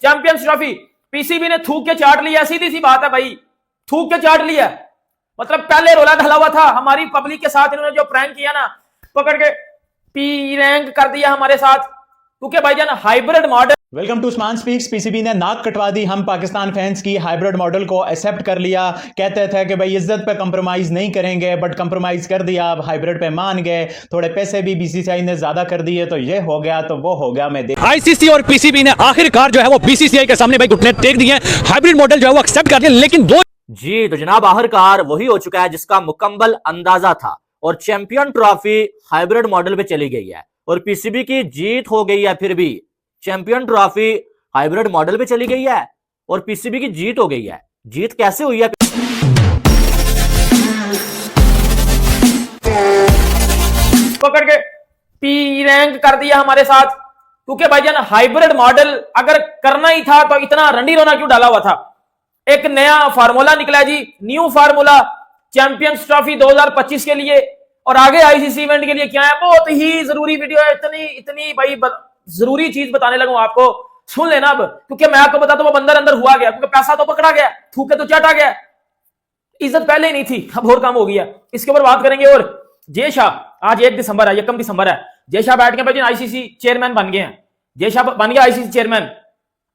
Champions trophy PCB ने थूक के चाट लिया, सीधी सी बात है भाई, थूक के चाट लिया। मतलब पहले रोला ढला हुआ था, हमारी पब्लिक के साथ इन्होंने जो प्रैंक किया ना, पकड़ के पी रैंक कर दिया हमारे साथ, क्योंकि भाईजान hybrid model. Welcome to Usman speaks. PCB ने नाक कटवा दी हम पाकिस्तान फैंस की, हाइब्रिड मॉडल को एक्सेप्ट कर लिया। कहते थे कि भाई इज्जत पे कंप्रोमाइज नहीं करेंगे, बट कंप्रोमाइज कर दिया, अब हाइब्रिड पे मान गए। थोड़े पैसे भी बीसीसीआई ने ज्यादा कर दिए, तो ये हो गया तो वो हो गया। मैं आईसीसी और पीसीबी ने आखिरकार जो है वो बीसीसीआई के सामने भाई घुटने टेक दिए, हाइब्रिड मॉडल जो है वो एक्सेप्ट कर दिया। लेकिन दो जी तो जनाब आखिरकार वही हो चुका है जिसका मुकम्मल अंदाजा था, और चैंपियन ट्रॉफी हाइब्रिड मॉडल पे चली गई है और पीसीबी की जीत हो गई है। फिर भी चैंपियन ट्रॉफी हाइब्रिड मॉडल पे चली गई है और पीसीबी की जीत हो गई है। जीत कैसे हुई है? पकड़ के पी रैंक कर दिया हमारे साथ, क्योंकि भाईजान हाइब्रिड मॉडल अगर करना ही था तो इतना रंडी रोना क्यों डाला हुआ था। एक नया फार्मूला निकला जी, न्यू फार्मूला चैंपियंस ट्रॉफी 2025 के लिए और आगे आईसीसी इवेंट के लिए क्या है। बहुत ही जरूरी वीडियो है, इतनी भाई जरूरी चीज बताने लगा आपको, सुन लेना अब, क्योंकि मैं आपको बताता हूं वो बंदर अंदर हुआ गया, क्योंकि पैसा तो पकड़ा गया, थूके तो चाटा गया, इज्जत पहले ही नहीं थी, अब और काम हो गया। इसके ऊपर बात करेंगे। और जय शाह, आज 1 दिसंबर है, 1 दिसंबर है, जय शाह बैठ के भाई आईसीसी चेयरमैन बन गए हैं, जय शाह बन गया आईसीसी चेयरमैन।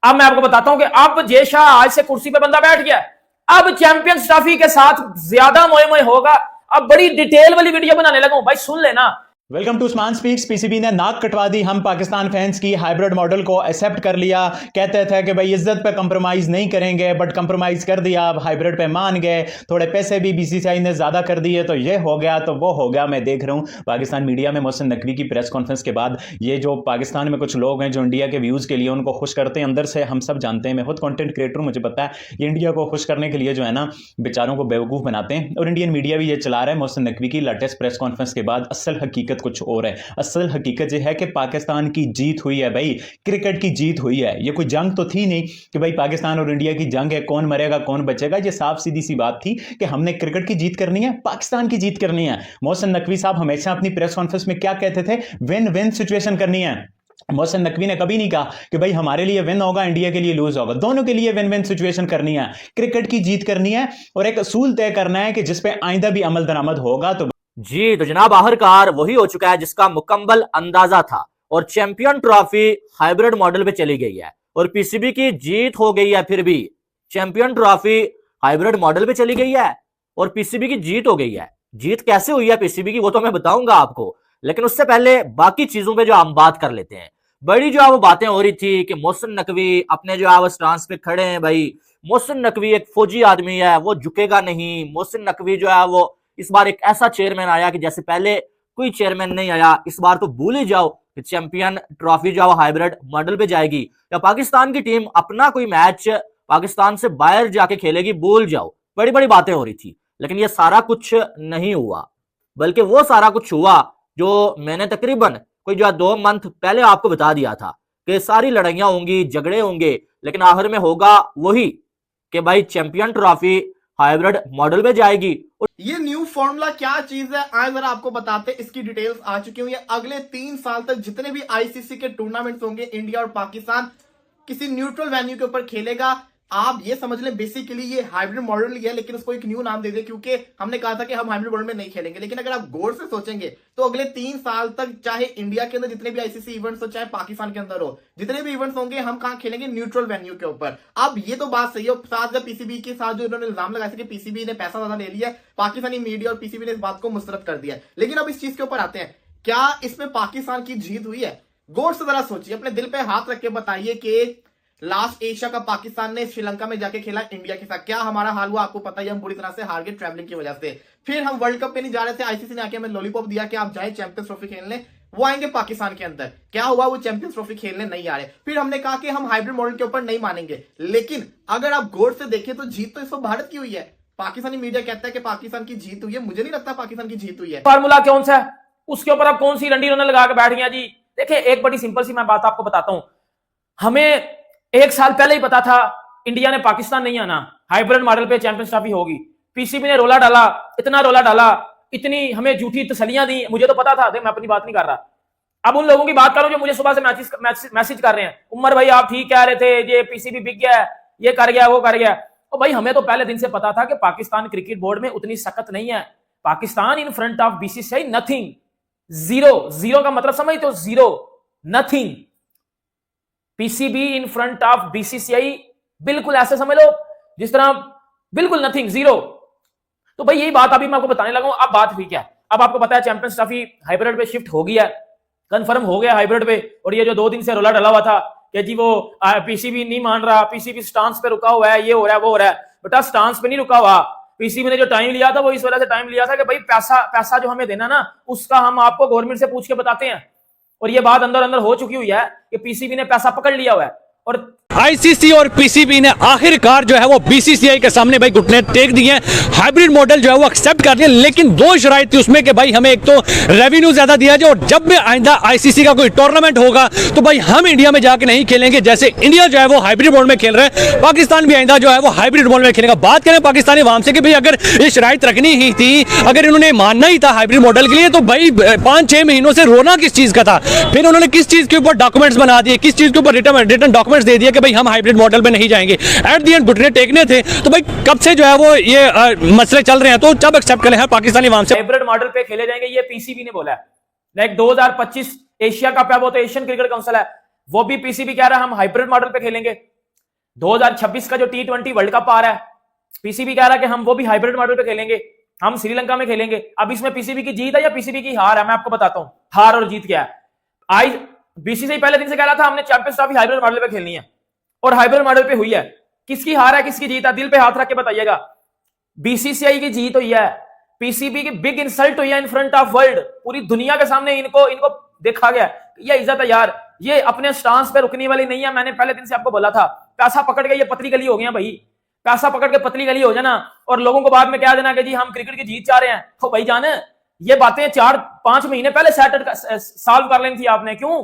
अब मैं आपको बताता हूं कि अब जय शाह आज से कुर्सी पे बंदा बैठ गया, अब चैंपियंस ट्रॉफी के साथ ज्यादा मोए मोए होगा। अब बड़ी डिटेल वाली वीडियो बनाने लगा हूं भाई, सुन लेना। Welcome to Usman speaks. PCB ने नाक कटवा दी हम पाकिस्तान फैंस की, हाइब्रिड मॉडल को एक्सेप्ट कर लिया। कहते थे कि भाई इज्जत पे कंप्रोमाइज नहीं करेंगे, बट कंप्रोमाइज कर दिया, अब हाइब्रिड पे मान गए। थोड़े पैसे भी बीसीसीआई ने ज्यादा कर दिए, तो ये हो गया तो वो हो गया। मैं देख रहा हूँ पाकिस्तान मीडिया में मोहसिन नकवी की प्रेस कॉन्फ्रेंस के बाद, ये जो पाकिस्तान में कुछ लोग हैं जो इंडिया के व्यूज के लिए उनको खुश करते हैं, अंदर से हम सब जानते हैं, मैं खुद कॉन्टेंट क्रिएटर हूँ, मुझे पता है, ये इंडिया को खुश करने के लिए जो है ना बेचारों को बेवकूफ बनाते हैं, और इंडियन मीडिया भी ये चला रहा है। मोहसिन नकवी की लेटेस्ट प्रेस कॉन्फ्रेंस के बाद असल हकीकत कुछ और है। असल हकीकत यह है कि पाकिस्तान की जीत हुई है भाई, क्रिकेट की जीत हुई है। ये कोई जंग तो थी नहीं कि भाई पाकिस्तान और इंडिया की जंग है, कौन मरेगा कौन बचेगा। ये साफ सीधी सी बात थी कि हमने क्रिकेट की जीत करनी है, पाकिस्तान की जीत करनी है। मोहसिन नकवी साहब हमेशा अपनी प्रेस कॉन्फ्रेंस में क्या कहते थे? विन विन सिचुएशन करनी है। मोहसिन नकवी ने कभी नहीं कहा कि भाई हमारे लिए विन होगा, इंडिया के लिए लूज होगा, दोनों के लिए विन विन सिचुएशन करनी है। क्रिकेट की जीत करनी है और एक असूल तय करना है कि जिसपे आइंदा भी अमल दरामद होगा। तो जी तो जनाब आखिरकार वही हो चुका है जिसका मुकम्मल अंदाजा था, और चैंपियन ट्रॉफी हाइब्रिड मॉडल पे चली गई है और पीसीबी की जीत हो गई है। फिर भी चैंपियन ट्रॉफी हाइब्रिड मॉडल पे चली गई है और पीसीबी की जीत हो गई है। जीत कैसे हुई है पीसीबी की वो तो मैं बताऊंगा आपको, लेकिन उससे पहले बाकी चीजों पे जो हम बात कर लेते हैं। बड़ी जो है वो बातें हो रही थी कि मोहसिन नकवी अपने जो है वो स्टांस पे खड़े हैं। भाई मोहसिन नकवी एक फौजी आदमी है, वो झुकेगा नहीं। मोहसिन नकवी जो है वो इस बार एक ऐसा चेयरमैन आया कि जैसे पहले कोई चेयरमैन नहीं आया। इस बार तो भूल ही जाओ कि चैंपियन ट्रॉफी जो है हाइब्रिड मॉडल पे जाएगी, या पाकिस्तान की टीम अपना कोई मैच पाकिस्तान से बाहर जाके खेलेगी, भूल जाओ। बड़ी बड़ी बातें हो रही थी, लेकिन ये सारा कुछ नहीं हुआ, बल्कि वो सारा कुछ हुआ जो मैंने तकरीबन कोई जो 2 मंथ पहले आपको बता दिया था कि सारी लड़ाइयां होंगी, झगड़े होंगे, लेकिन आखिर में होगा वही कि भाई चैंपियन ट्रॉफी हाइब्रिड मॉडल में जाएगी। ये न्यू फॉर्मूला क्या चीज है आज जरा आपको बताते हैं। इसकी डिटेल्स आ चुकी हुई है। अगले 3 साल तक जितने भी आईसीसी के टूर्नामेंट्स होंगे, इंडिया और पाकिस्तान किसी न्यूट्रल वेन्यू के ऊपर खेलेगा। आप ये समझ लें बेसिकली ये हाइब्रिड मॉडल ही है, लेकिन उसको एक न्यू नाम दे दे, क्योंकि हमने कहा था कि हम हाइब्रिड मॉडल में नहीं खेलेंगे। लेकिन अगर आप गौर से सोचेंगे तो अगले 3 साल तक चाहे इंडिया के अंदर जितने भी आईसीसी इवेंट्स हो, चाहे पाकिस्तान के अंदर हो, जितने भी इवेंट्स होंगे हम कहां खेलेंगे? न्यूट्रल वेन्यू के ऊपर। अब ये तो बात सही है, साथ पीसीबी के साथ जो इन्होंने इल्जाम लगाया कि पीसीबी ने पैसा ज्यादा ले लिया, पाकिस्तानी मीडिया और पीसीबी ने इस बात को मुस्तरद कर दिया। लेकिन अब इस चीज के ऊपर आते हैं, क्या इसमें पाकिस्तान की जीत हुई है? गौर से जरा सोचिए, अपने दिल पे हाथ रख के बताइए कि लास्ट एशिया का पाकिस्तान ने श्रीलंका में जाके खेला इंडिया के साथ, क्या हमारा हाल हुआ? आपको पता ही, हम बुरी तरह से हार गए ट्रैवलिंग की वजह से। फिर हम वर्ल्ड कप पे नहीं जा रहे थे, आईसीसी ने आके हमें लॉलीपॉप दिया कि आप जाए चैंपियंस ट्रॉफी खेलने, वो आएंगे पाकिस्तान के अंदर। क्या हुआ? वो चैंपियंस ट्रॉफी खेलने नहीं आ रहे। फिर हमने कहा कि हम हाइब्रिड मॉडल के ऊपर नहीं मानेंगे। लेकिन अगर आप गौर से देखें तो जीत तो इस वक्त भारत की हुई है। पाकिस्तानी मीडिया कहता है कि पाकिस्तान की जीत हुई है, मुझे नहीं लगता पाकिस्तान की जीत हुई है। फार्मूला कौन सा है, उसके ऊपर आप कौन सी रंडी रोने लगा के बैठ गया जी। देखिए एक बड़ी सिंपल सी मैं बात आपको बताता हूं। हमें 1 साल पहले ही पता था इंडिया ने पाकिस्तान नहीं आना, हाइब्रिड मॉडल पे चैंपियंस ट्रॉफी होगी। पीसीबी ने रोला डाला, इतना रोला डाला, इतनी हमें झूठी तसलियां दी, मुझे तो पता था, मैं अपनी बात नहीं कर रहा। अब उन लोगों की बात करूं जो मुझे सुबह से मैसेज कर रहे हैं, उमर भाई आप ठीक कह रहे थे, ये पीसीबी बिक गया है, ये कर गया वो कर गया। तो भाई हमें तो पहले दिन से पता था कि पाकिस्तान क्रिकेट बोर्ड में उतनी सख्त नहीं है। Pakistan in front of BCCI nothing, zero. Zero का मतलब समझते हो, zero, nothing. PCB in front of BCCI बिल्कुल ऐसे समझ लो जिस तरह बिल्कुल नथिंग, जीरो। तो भाई यही बात अभी मैं आपको बताने लगा हूं। अब बात हुई क्या, अब आपको पता है चैंपियंस ट्रॉफी हाइब्रिड पे शिफ्ट हो गया, कंफर्म हो गया हाइब्रिड पे। और ये जो 2 दिन से रोला डला हुआ था कि जी वो पीसीबी नहीं मान रहा, पीसीबी स्टांस पे रुका हुआ है, ये हो रहा है वो हो रहा है, बेटा स्टांस पे नहीं रुका हुआ। पीसीबी ने जो टाइम लिया था वो इस वजह से टाइम लिया था कि भाई पैसा जो हमें देना ना उसका हम आपको गवर्नमेंट से पूछ के बताते हैं। और ये बात अंदर अंदर हो चुकी हुई है कि पीसीबी ने पैसा पकड़ लिया हुआ है। और आईसीसी और पीसीबी ने आखिरकार जो है वो बीसीसीआई के सामने भाई घुटने टेक दिए हैं, हाइब्रिड मॉडल जो है वो एक्सेप्ट कर लिया। लेकिन 2 शराइत थी उसमें कि भाई हमें एक तो रेवेन्यू ज्यादा दिया जाए, और जब भी आइंदा आईसीसी का कोई टूर्नामेंट होगा तो भाई हम इंडिया में जाके नहीं खेलेंगे। जैसे इंडिया जो है वो हाइब्रिड मॉडल में खेल रहे हैं, पाकिस्तान भी आइंदा जो है वो हाइब्रिड मॉडल में खेलेगा। बात करें पाकिस्तानी अवाम से कि भाई अगर ये शराइत रखनी ही थी, अगर इन्होंने मानना ही था हाइब्रिड मॉडल के लिए, तो भाई 5-6 महीनों से रोना किस चीज का था? फिर उन्होंने किस चीज के ऊपर डॉक्यूमेंट्स बना दिए, किस चीज के ऊपर रिटर्न डॉक्यूमेंट्स दे दिए कि भाई हम हाइब्रिड मॉडल में नहीं जाएंगे। एट द एंड घुटने टेकने थे। तो भाई कब से जो है वो ये मसले चल रहे हैं, तो जब एक्सेप्ट करें हैं पाकिस्तानी अवाम से। हाइब्रिड मॉडल पे खेले जाएंगे ये पीसीबी ने बोला है। लाइक 2025 एशिया कप है, वो तो एशियन क्रिकेट काउंसिल है, वो भी पीसीबी कह रहा है हम हाइब्रिड मॉडल पे खेलेंगे। 2026 का जो T20 वर्ल्ड कप आ रहा है, पीसीबी कह रहा है कि हम वो भी हाइब्रिड मॉडल पे खेलेंगे, हम श्रीलंका में खेलेंगे। अब इसमें पीसीबी की जीत है या पीसीबी की हार है, मैं आपको बताता हूं हार और जीत क्या है। आज बीसीसीआई पहले दिन से कह रहा था हमने चैंपियंस ट्रॉफी हाइब्रिड मॉडल पे खेलनी है, और हाइब्रिड मॉडल पे हुई है। किसकी हार है किसकी जीत है, दिल पे हाथ रख के बताइएगा। बीसीसीआई की जीत हुई है, पीसीबी की बिग इंसल्ट हुई है इन फ्रंट ऑफ वर्ल्ड। पूरी दुनिया के सामने इनको देखा गया, ये इज्जत है यार, ये अपने स्टांस पे रुकने वाली नहीं है। मैंने पहले दिन से आपको बोला था, पैसा पकड़ के ये पतली गली हो गया भाई, पैसा पकड़ के पतली गली हो जाना और लोगों को बाद में कह देना कि जी हम क्रिकेट की जीत चाह रहे हैं। तो भाई जाने ये बातें 4-5 महीने पहले सॉल्व कर लेनी थी आपने। क्यों?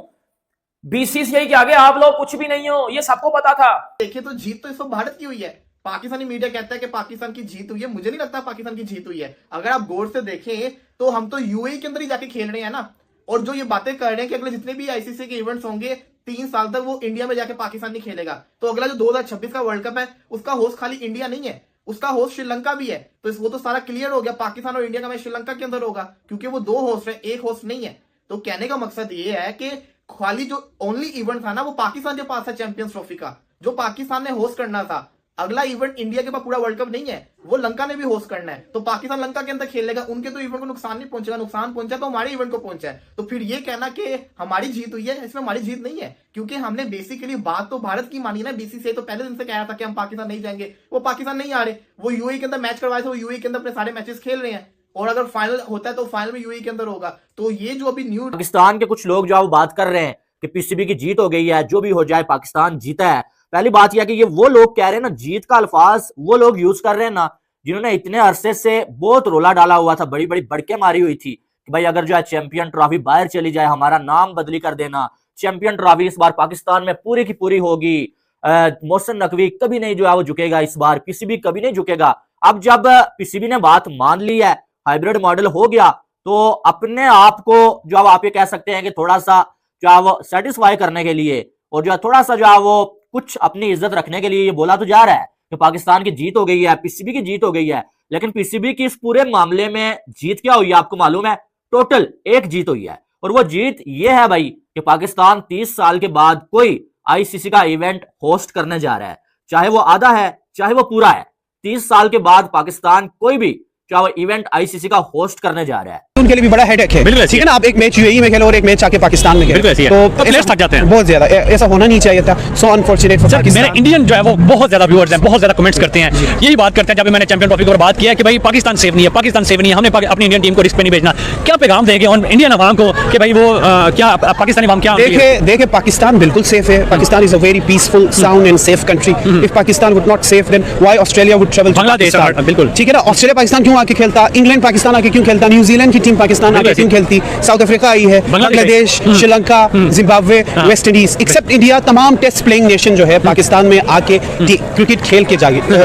बीसीसीआई के आगे आप लोग कुछ भी नहीं हो, ये सबको पता था। देखिए तो जीत तो इस वक्त भारत की हुई है। पाकिस्तानी मीडिया कहता है कि पाकिस्तान की जीत हुई है, मुझे नहीं लगता पाकिस्तान की जीत हुई है। अगर आप गौर से देखें तो हम तो यूएई के अंदर ही जाके खेल रहे हैं ना। और जो ये बातें कर रहे हैं कि अगले जितने भी आईसीसी के इवेंट्स होंगे 3 साल तक वो इंडिया में जाके पाकिस्तान नहीं खेलेगा, तो अगला जो 2026 का वर्ल्ड कप है उसका होस्ट खाली इंडिया नहीं है, उसका होस्ट श्रीलंका भी है। तो वो तो सारा क्लियर हो गया, पाकिस्तान और इंडिया का मैच श्रीलंका के अंदर होगा, क्योंकि वो 2 होस्ट है, एक होस्ट नहीं है। तो कहने का मकसद ये है कि खाली जो ओनली इवेंट था ना वो पाकिस्तान के पास था चैंपियंस ट्रॉफी का, जो पाकिस्तान ने होस्ट करना था। अगला इवेंट इंडिया के पास पूरा वर्ल्ड कप नहीं है, वो लंका ने भी होस्ट करना है। तो पाकिस्तान लंका के अंदर खेलेगा, उनके तो इवेंट को नुकसान नहीं पहुंचेगा, नुकसान पहुंचा तो हमारे इवेंट को पहुंचा है। तो फिर ये कहना कि हमारी जीत हुई है, इसमें हमारी जीत नहीं है, क्योंकि हमने बेसिकली बात तो भारत की मानी ना। बीसीसीआई तो पहले दिन से कह रहा था कि हम पाकिस्तान नहीं जाएंगे, वो पाकिस्तान नहीं आ रहे, वो यूएई के अंदर मैच करवाए थे, वो यूएई के अंदर अपने सारे मैचेस खेल रहे हैं। और अगर फाइनल होता है तो फाइनल में यूएई के अंदर होगा। तो ये जो अभी न्यूज पाकिस्तान के कुछ लोग जो बात कर रहे हैं कि पीसीबी की जीत हो गई है, जो भी हो जाए पाकिस्तान जीता है। पहली बात यह कि ये वो लोग कह रहे हैं ना, जीत का अल्फाज वो लोग यूज कर रहे हैं ना जिन्होंने इतने अरसे से बहुत रोला डाला हुआ था, बड़ी बड़ी बड़के मारी हुई थी कि भाई अगर जो है चैंपियन ट्रॉफी बाहर चली जाए, हमारा नाम बदली कर देना, चैंपियन ट्रॉफी इस बार पाकिस्तान में पूरी की पूरी होगी, मोहसिन नकवी कभी नहीं जो है वो झुकेगा, इस बार पीसीबी कभी नहीं झुकेगा। अब जब पीसीबी ने बात मान ली है, हाइब्रिड मॉडल हो गया, तो अपने आप को जो आप ये कह सकते हैं कि थोड़ा सा जो है वो सेटिस्फाई करने के लिए और जो है थोड़ा सा जो है वो कुछ अपनी इज्जत रखने के लिए ये बोला तो जा रहा है कि पाकिस्तान की जीत हो गई है, पीसीबी की जीत हो गई है। लेकिन पीसीबी की इस पूरे मामले में जीत क्या हुई है आपको मालूम है? टोटल 1 जीत हुई है, और वो जीत ये है भाई कि पाकिस्तान 30 साल के बाद कोई आईसीसी का इवेंट होस्ट करने जा रहा है, चाहे वो आधा है चाहे वो पूरा है। 30 साल के बाद पाकिस्तान कोई भी चाहे वो इवेंट आईसीसी का होस्ट करने जा रहा है, उनके लिए भी बड़ा हेडेक है। बिल्कुल ठीक है ना, आप एक मैच यूएई में खेलो और एक मैच आके पाकिस्तान में खेलो, तो प्लेयर्स थक जाते हैं बहुत ज्यादा। ऐसा होना नहीं चाहिए था। सो अनफॉर्चुनेट फॉर मेरे पाकिस्तान। इंडियन जो है वो बहुत ज्यादा व्यूअर्स हैं, बहुत ज्यादा कमेंट्स करते हैं, यही बात करते हैं जब भी मैंने चैंपियन ट्रॉफी की बात किया कि भाई पाकिस्तान सेफ नहीं है, पाकिस्तान सेफ नहीं है, हमने अपनी इंडियन टीम को रिस्क पे नहीं भेजना। क्या पैगाम देंगे और इंडियन अवाम को कि भाई वो क्या पाकिस्तानी अवाम क्या? देखे पाकिस्तान बिल्कुल सेफ है। Pakistan is a very peaceful, sound and safe country. If Pakistan would not safe then why Australia would travel to Bangladesh. बिल्कुल ठीक है ना, ऑस्ट्रेलिया पाकिस्तान क्यों आके खेलता, इंग्लैंड पाकिस्तान आके क्यों खेलता, न्यूजीलैंड की टीम पाकिस्तान आगे टीम खेलती, साउथ अफ्रीका आई है, Bangladesh, Sri Lanka, Zimbabwe, West Indies, except India, तमाम टेस्ट प्लेइंग नेशन जो है पाकिस्तान में आके क्रिकेट खेल के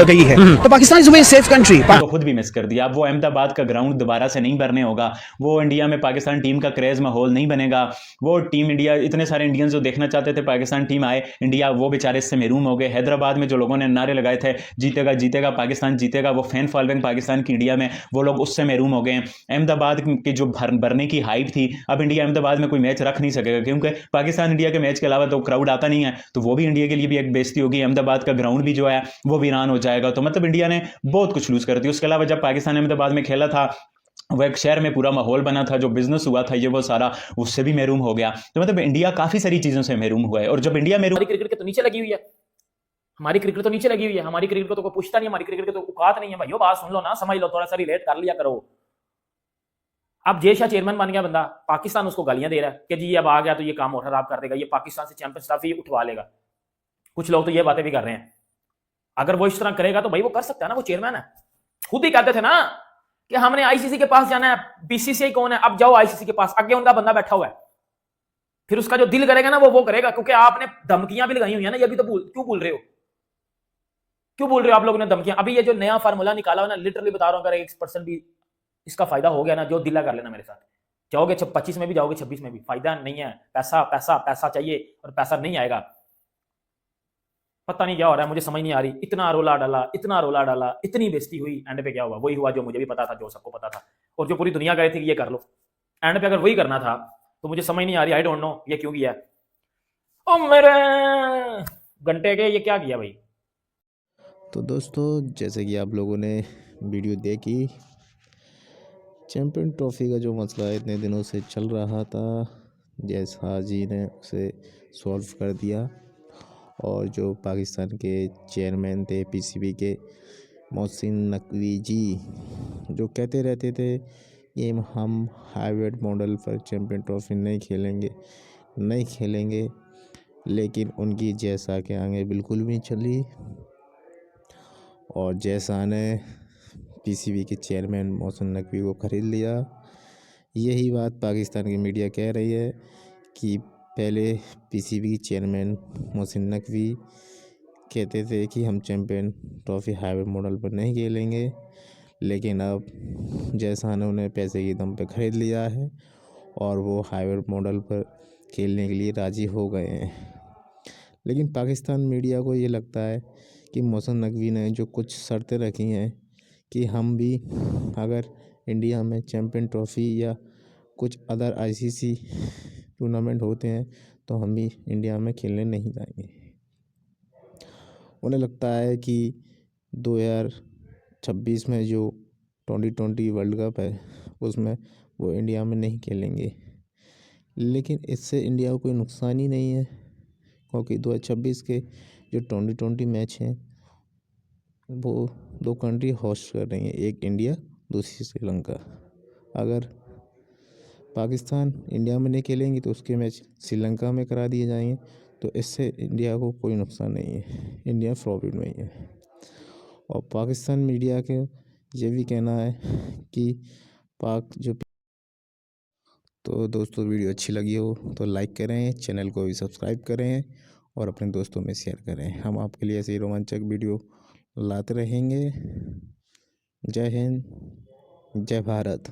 गई है। तो Pakistan is a very safe country. तो खुद भी मिस कर दिया। अब वो अहमदाबाद का ग्राउंड दोबारा से नहीं भरने होगा, वो इंडिया में पाकिस्तान टीम का क्रेज माहौल नहीं बनेगा। वो टीम इंडिया, इतने सारे इंडियंस जो देखना चाहते थे पाकिस्तान टीम आए इंडिया, वो बेचारे इससे महरूम हो गए। हैदराबाद में जो लोगों ने नारे लगाए थे जीतेगा जीतेगा पाकिस्तान जीतेगा, वो फैन फॉलोइंग पाकिस्तान की इंडिया में, वो लोग उससे महरूम हो गए। अहमदाबाद की जो भरने की हाइप थी, अब इंडिया अहमदाबाद में कोई मैच रख नहीं सकेगा क्योंकि पाकिस्तान इंडिया के मैच के अलावा तो क्राउड आता नहीं है, तो वो भी इंडिया के लिए भी एक बेइज्जती होगी। अहमदाबाद का ग्राउंड भी जो है वो वीरान हो जाएगा। तो मतलब इंडिया ने बहुत कुछ लूज कर दिया। उसके अलावा जब पाकिस्तान अहमदाबाद में खेला था, वो एक शहर में पूरा माहौल बना था, जो बिजनेस हुआ था ये वो सारा, उससे भी महरूम हो गया। तो मतलब इंडिया काफी सारी चीजों से महरूम हुआ है। और जब इंडिया महरूम, हमारी क्रिकेट के तो नीचे लगी हुई है, हमारी क्रिकेट तो नीचे लगी हुई है, हमारी क्रिकेट को तो कोई पूछता नहीं, हमारी क्रिकेट की तो औकात नहीं है। भाइयों बात सुन लो ना, समझ लो, थोड़ा सा रिलेट कर लिया करो। अब जय शाह चेयरमैन बन गया बंदा, पाकिस्तान उसको गालियां दे रहा है कि जी अब आ गया तो ये काम और खराब कर देगा, ये पाकिस्तान से चैंपियंस ट्रॉफी उठवा लेगा। कुछ लोग तो ये बातें भी कर रहे हैं। अगर वो इस तरह करेगा तो भाई वो कर सकता है ना, वो चेयरमैन है। खुद ही कहते थे ना कि हमने आईसीसी के पास जाना है, बीसीसीआई कौन है, अब जाओ आईसीसी के पास, आगे उनका बंदा बैठा हुआ है, फिर उसका जो दिल करेगा ना वो करेगा। क्योंकि आपने धमकियां भी लगाई हुई है ना, ये भी तो क्यों बोल रहे हो, क्यों बोल रहे हो आप लोगों ने धमकियां? अभी ये जो नया फार्मूला निकाला हो ना, लिटरली बता रहा हूं, अगर 1% भी इसका फायदा हो गया ना, जो दिला कर लेना मेरे साथ, जाओगे 25 में भी जाओगे 26 में भी, फायदा नहीं है। पैसा पैसा पैसा चाहिए और पैसा नहीं आएगा। पता नहीं क्या हो रहा है, मुझे समझ नहीं आ रही। इतना रोला डाला, इतना रोला डाला, इतनी बेइज्जती हुई, एंड पे क्या हुआ? वही हुआ जो मुझे भी पता था, जो सबको पता था और जो पूरी दुनिया कह रही थी कि ये कर लो। एंड पे अगर वही करना था तो मुझे समझ नहीं आ रही, आई डोंट नो ये क्यों किया। ओ मेरे घंटे के ये क्या किया भाई। तो दोस्तों, जैसे कि आप लोगों ने वीडियो देखी, चैम्पियन ट्रॉफी का जो मसला इतने दिनों से चल रहा था, जय शाह जी ने उसे सॉल्व कर दिया। और जो पाकिस्तान के चेयरमैन थे पीसीबी के, मोहसिन नकवी जी, जो कहते रहते थे कि हम हाइब्रिड मॉडल पर चैम्पियन ट्रॉफी नहीं खेलेंगे, लेकिन उनकी जय शाह के आगे बिल्कुल भी चली। और जय शाह ने पीसीबी के चेयरमैन मोहसिन नकवी को ख़रीद लिया। यही बात पाकिस्तान की मीडिया कह रही है कि पहले पीसीबी के चेयरमैन मोहसिन नकवी कहते थे कि हम चैम्पियन ट्रॉफी हाइब्रिड मॉडल पर नहीं खेलेंगे, लेकिन अब जय शाह ने उन्हें पैसे के दम पे ख़रीद लिया है और वो हाइब्रिड मॉडल पर खेलने के लिए राज़ी हो गए हैं। लेकिन पाकिस्तान मीडिया को ये लगता है कि मोहसिन नकवी ने जो कुछ शर्तें रखी हैं कि हम भी अगर इंडिया में चैम्पियन ट्रॉफी या कुछ अदर आईसीसी टूर्नामेंट होते हैं तो हम भी इंडिया में खेलने नहीं जाएंगे। उन्हें लगता है कि 2026 में जो 2020 वर्ल्ड कप है उसमें वो इंडिया में नहीं खेलेंगे। लेकिन इससे इंडिया को कोई नुकसान ही नहीं है, क्योंकि 2026 के जो 2020 मैच हैं वो 2 कंट्री होस्ट कर रही हैं, एक इंडिया दूसरी श्रीलंका। अगर पाकिस्तान इंडिया में नहीं खेलेंगे तो उसके मैच श्रीलंका में करा दिए जाएंगे, तो इससे इंडिया को कोई नुकसान नहीं है, इंडिया प्रॉफिट में ही है। और पाकिस्तान मीडिया के ये भी कहना है कि पाक जो, तो दोस्तों वीडियो अच्छी लगी हो तो लाइक करें, चैनल को भी सब्सक्राइब करें और अपने दोस्तों में शेयर करें। हम आपके लिए ऐसे ही रोमांचक वीडियो लाते रहेंगे। जय हिंद, जय भारत।